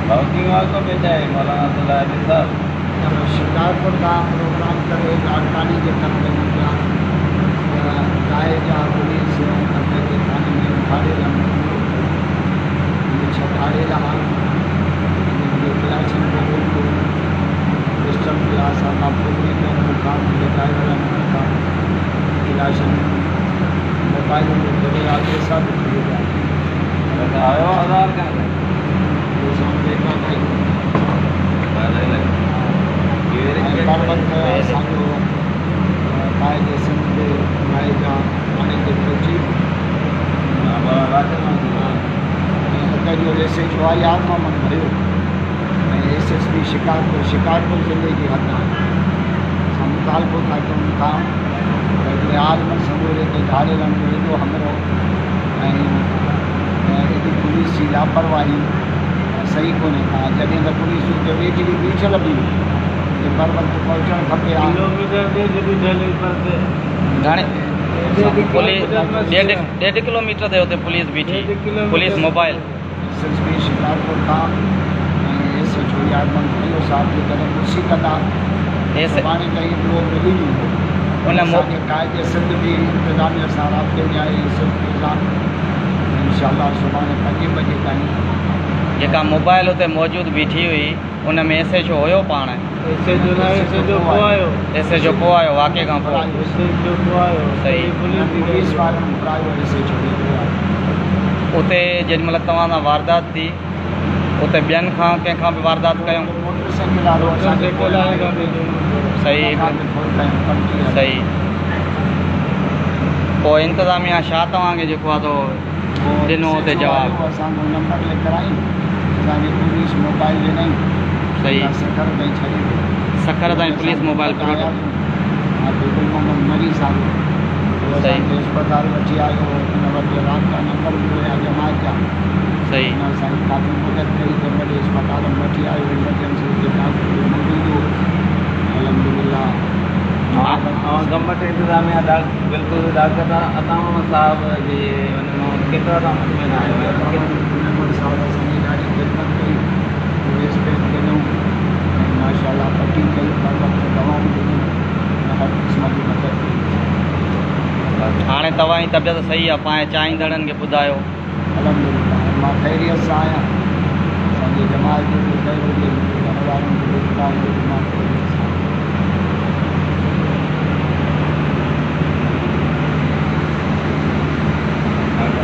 Housing वाल को भेजा है मौलाना सलाहुद्दीन साहब। शिकारपुर का प्रोग्राम करे लाड़कानी के तरफ गाय जा पुलिस के थाने में उठाड़े छठाड़े रहा क्लासन को सिस्टम क्लास आता पूरी में मुकाम ड्राइवर क्लासन मोबाइल में थोड़े आगे सब आयो आधार कार्ड कायदे सिंध गाय जा पानी के पहुंची जैसे जो याद मोहम्मद भयो SSP शिकारपुर ज़िले की हद मुतालबो था कि उनका हाल में समूरे के धारे रंग जो हमरो पुलिस की लापरवाही सही को जैसे पुलिस जो वेठी बीठल भी पर्वत पहुँचण खपे डेढ़ किलोमीटर ते हुते पुलिस बीठी पुलिस मोबाइल SSP शिकारपुर का SHO यादवन भयो साहब जे कॾहिं खुशी कंदा सुभाणे ताईं उहो मिली वेंदो उन काइदे सिंध बि इंतिज़ामिया सां राब्ते में आहे इंशाअल्लाह सुभाणे 5 बजे ताईं जेका मोबाइल हुते मौजूद बीठी हुई उन में SHO हुयो पाण SHO पोइ आयो वाक़े खां पोइ सही पुलिस वारनि घुरायो SHO उते जेॾीमहिल तव्हां सां वारदात थी उते ॿियनि खां कंहिंखां बि वारदात कयूं मोटरसाइकिल वारो असांखे सही सही पोइ इंतिज़ामिया छा तव्हांखे जेको आहे तो ॾिनो हुते जवाबु असांजो नंबर लिखाई असांखे पुलिस मोबाइल ॾिनई सही सखर ताईं छॾे सखर ताईं पुलिस मोबाइल पूरो मोहम्मद मरी साहब सही अस्पताल वठी आयो हुन वटि राति जा नंबर बि हुया जमात जा सही हुन असांजी काफ़ी मदद कई त वॾे अस्पताल में वठी आयो इमरजेंसी जे डॉक्टर मौजूदु हो अलहमदुलिल्लाह गवर्नमेंट इंतज़ामिया बिल्कुलु डॉक्टर अताउन साहब जी केतिरा तव्हां में आयो मोहम्मद साहब असांजी ॾाढी ख़िदमत कई रिस्पेक्ट कयूं माशाअल्लाह पटी कई हर वक़्तु दवाऊं ॾिनियूं हर क़िस्म जी मदद कई हाणे तव्हांजी तबियत सही आहे पाण चाहींदड़नि खे ॿुधायो अलहमदुलिल्लाह मां ख़ैरियत सां आहियां असांजे जमात जो बि ख़ैरु हुजे घर वारनि जो बि मां ख़ैरियत सां